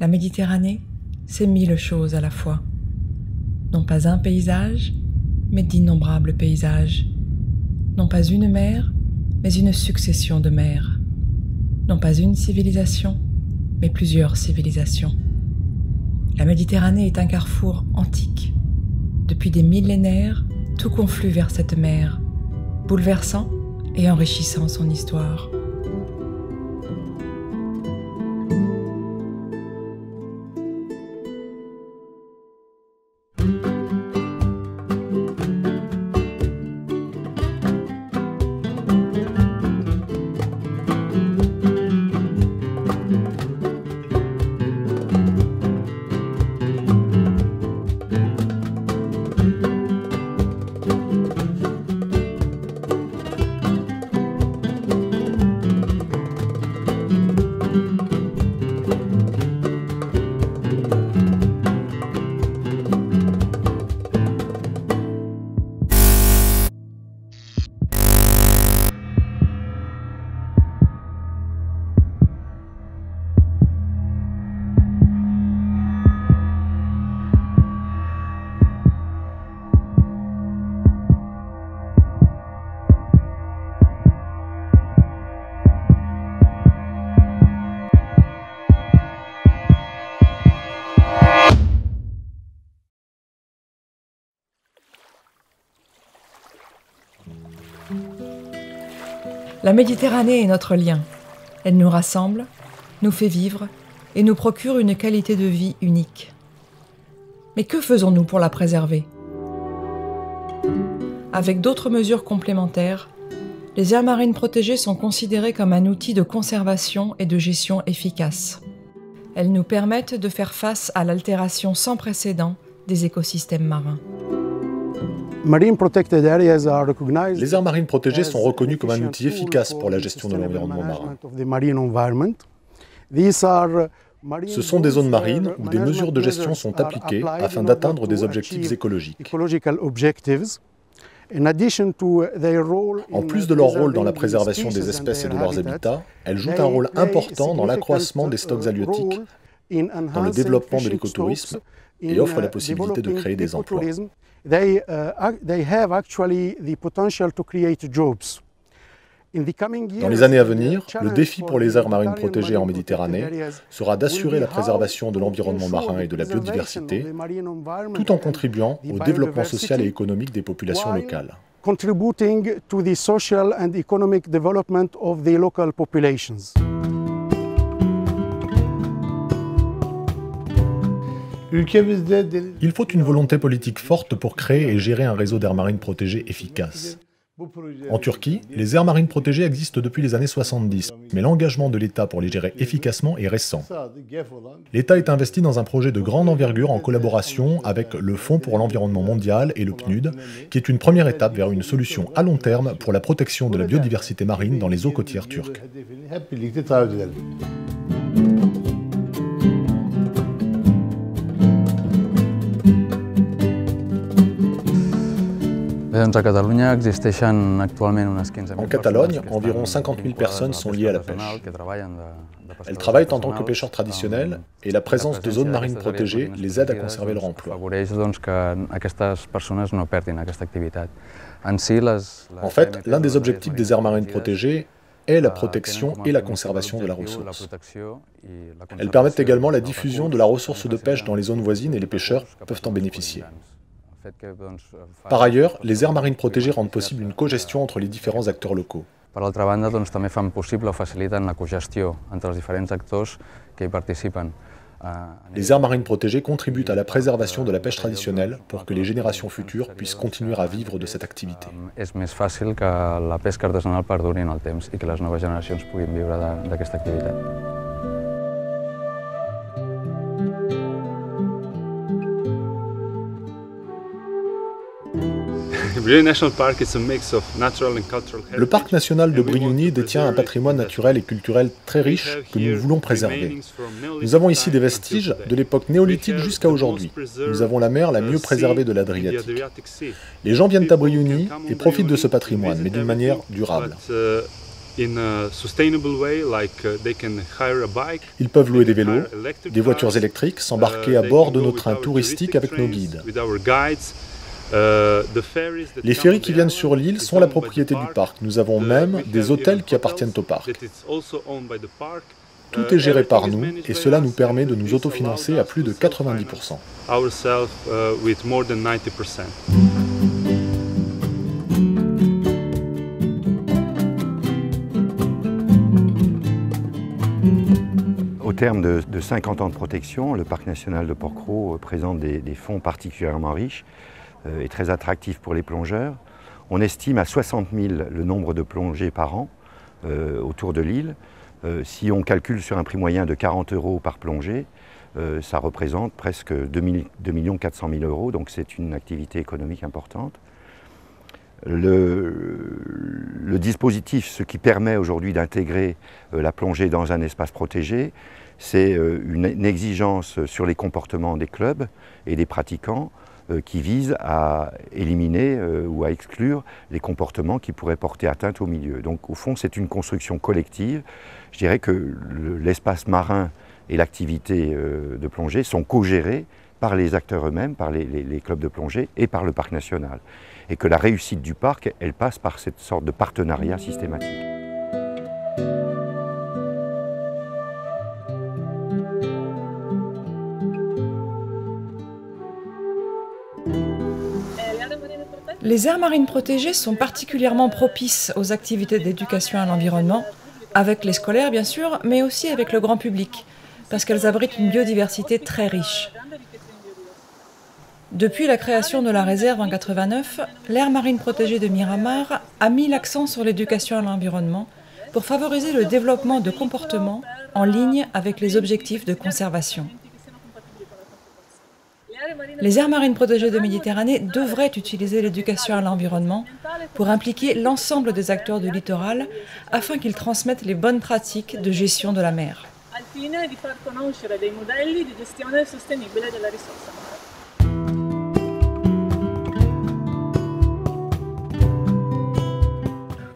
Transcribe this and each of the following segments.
La Méditerranée, c'est 1000 choses à la fois. Non pas un paysage, mais d'innombrables paysages. Non pas une mer, mais une succession de mers. Non pas une civilisation, mais plusieurs civilisations. La Méditerranée est un carrefour antique. Depuis des millénaires, tout conflue vers cette mer, bouleversant et enrichissant son histoire. La Méditerranée est notre lien. Elle nous rassemble, nous fait vivre et nous procure une qualité de vie unique. Mais que faisons-nous pour la préserver ? Avec d'autres mesures complémentaires, les aires marines protégées sont considérées comme un outil de conservation et de gestion efficace. Elles nous permettent de faire face à l'altération sans précédent des écosystèmes marins. Les aires marines protégées sont reconnues comme un outil efficace pour la gestion de l'environnement marin. Ce sont des zones marines où des mesures de gestion sont appliquées afin d'atteindre des objectifs écologiques. En plus de leur rôle dans la préservation des espèces et de leurs habitats, elles jouent un rôle important dans l'accroissement des stocks halieutiques, dans le développement de l'écotourisme et offrent la possibilité de créer des emplois. Dans les années à venir, le défi pour les aires marines protégées en Méditerranée sera d'assurer la préservation de l'environnement marin et de la biodiversité, tout en contribuant au développement social et économique des populations locales. Il faut une volonté politique forte pour créer et gérer un réseau d'aires marines protégées efficace. En Turquie, les aires marines protégées existent depuis les années 70, mais l'engagement de l'État pour les gérer efficacement est récent. L'État est investi dans un projet de grande envergure en collaboration avec le Fonds pour l'environnement mondial et le PNUD, qui est une première étape vers une solution à long terme pour la protection de la biodiversité marine dans les eaux côtières turques. En Catalogne, environ 50 000 personnes sont liées à la pêche. Elles travaillent en tant que pêcheurs traditionnels et la présence de zones marines protégées les aide à conserver leur emploi. En fait, l'un des objectifs des aires marines protégées est la protection et la conservation de la ressource. Elles permettent également la diffusion de la ressource de pêche dans les zones voisines et les pêcheurs peuvent en bénéficier. Par ailleurs, les aires marines protégées rendent possible une cogestion entre les différents acteurs locaux. Per altra banda, també fan possible o faciliten la cogestió entre els diferents actors que hi participen. Les aires marines protégées contribuent à la préservation de la pêche traditionnelle pour que les générations futures puissent continuer à vivre de cette activité. És més fàcil que la pesca artesanal perduri en el temps i que les noves generacions puguin viure d'aquesta activitat. Le parc national de Brioni détient un patrimoine naturel et culturel très riche que nous voulons préserver. Nous avons ici des vestiges de l'époque néolithique jusqu'à aujourd'hui. Nous avons la mer la mieux préservée de l'Adriatique. Les gens viennent à Brioni et profitent de ce patrimoine, mais d'une manière durable. Ils peuvent louer des vélos, des voitures électriques, s'embarquer à bord de nos trains touristiques avec nos guides. Les ferries qui viennent sur l'île sont la propriété du parc. Nous avons même des hôtels qui appartiennent au parc. Tout est géré par nous et cela nous permet de nous autofinancer à plus de 90%. Au terme de 50 ans de protection, le parc national de Porquerolles présente des fonds particulièrement riches et très attractifs pour les plongeurs. On estime à 60 000 le nombre de plongées par an autour de l'île. Si on calcule sur un prix moyen de 40 € par plongée, ça représente presque 2 400 000 €, donc c'est une activité économique importante. Le dispositif, ce qui permet aujourd'hui d'intégrer la plongée dans un espace protégé, c'est une exigence sur les comportements des clubs et des pratiquants qui vise à éliminer ou à exclure les comportements qui pourraient porter atteinte au milieu. Donc au fond, c'est une construction collective. Je dirais que l'espace marin et l'activité de plongée sont co-gérés par les acteurs eux-mêmes, par les clubs de plongée et par le parc national. Et que la réussite du parc, elle passe par cette sorte de partenariat systématique. Les aires marines protégées sont particulièrement propices aux activités d'éducation à l'environnement, avec les scolaires bien sûr, mais aussi avec le grand public, parce qu'elles abritent une biodiversité très riche. Depuis la création de la réserve en 1989, l'aire marine protégée de Miramar a mis l'accent sur l'éducation à l'environnement pour favoriser le développement de comportements en ligne avec les objectifs de conservation. Les aires marines protégées de Méditerranée devraient utiliser l'éducation à l'environnement pour impliquer l'ensemble des acteurs du littoral afin qu'ils transmettent les bonnes pratiques de gestion de la mer.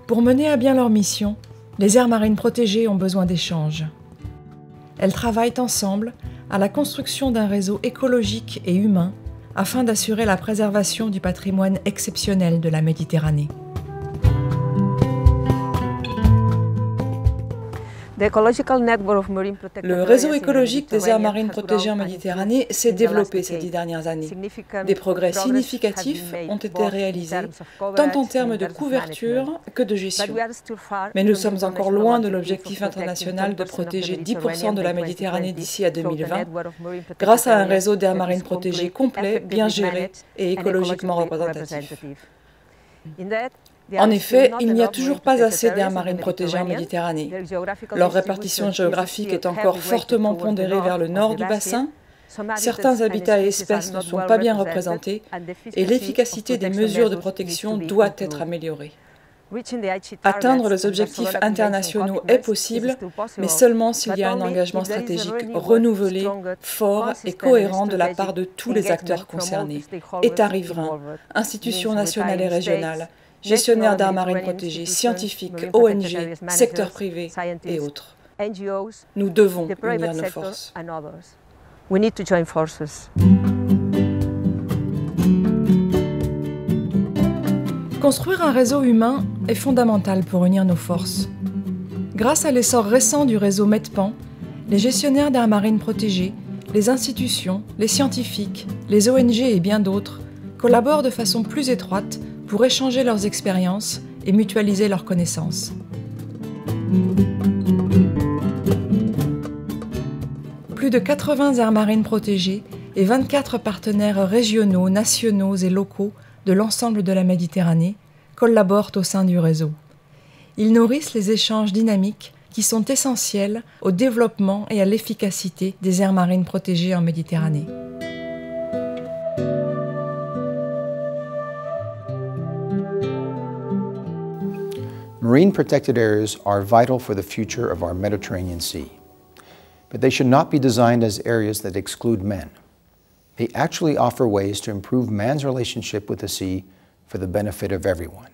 Pour mener à bien leur mission, les aires marines protégées ont besoin d'échanges. Elles travaillent ensemble à la construction d'un réseau écologique et humain afin d'assurer la préservation du patrimoine exceptionnel de la Méditerranée. Le réseau écologique des aires marines protégées en Méditerranée s'est développé ces 10 dernières années. Des progrès significatifs ont été réalisés, tant en termes de couverture que de gestion. Mais nous sommes encore loin de l'objectif international de protéger 10% de la Méditerranée d'ici à 2020, grâce à un réseau d'aires marines protégées complet, bien géré et écologiquement représentatif. En effet, il n'y a toujours pas assez d'aires marines protégées en Méditerranée. Leur répartition géographique est encore fortement pondérée vers le nord du bassin. Certains habitats et espèces ne sont pas bien représentés et l'efficacité des mesures de protection doit être améliorée. Atteindre les objectifs internationaux est possible, mais seulement s'il y a un engagement stratégique renouvelé, fort et cohérent de la part de tous les acteurs concernés, États riverains, institutions nationales et régionales, gestionnaires d'aires marines protégées, scientifiques, ONG, secteur privé et autres. Nous devons unir nos forces. Construire un réseau humain est fondamental pour unir nos forces. Grâce à l'essor récent du réseau MEDPAN, les gestionnaires d'aires marines protégées, les institutions, les scientifiques, les ONG et bien d'autres collaborent de façon plus étroite pour échanger leurs expériences et mutualiser leurs connaissances. Plus de 80 aires marines protégées et 24 partenaires régionaux, nationaux et locaux de l'ensemble de la Méditerranée collaborent au sein du réseau. Ils nourrissent les échanges dynamiques qui sont essentiels au développement et à l'efficacité des aires marines protégées en Méditerranée. Marine protected areas are vital for the future of our Mediterranean Sea, but they should not be designed as areas that exclude men. They actually offer ways to improve man's relationship with the sea for the benefit of everyone.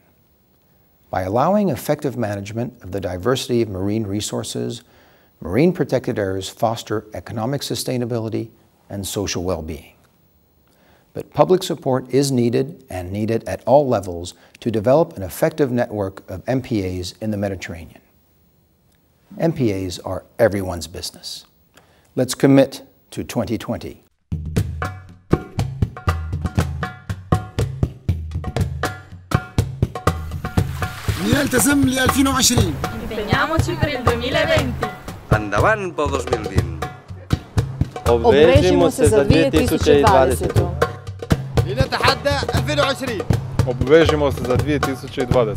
By allowing effective management of the diversity of marine resources, marine protected areas foster economic sustainability and social well-being. But public support is needed, and needed at all levels, to develop an effective network of MPAs in the Mediterranean. MPAs are everyone's business. Let's commit to 2020. نلتزم ل 2020. Impegniamoci per il 2020. Andavant po 2020. Obvežimo se za 2020. لنتحدى 2020. Obvežimo se za 2020.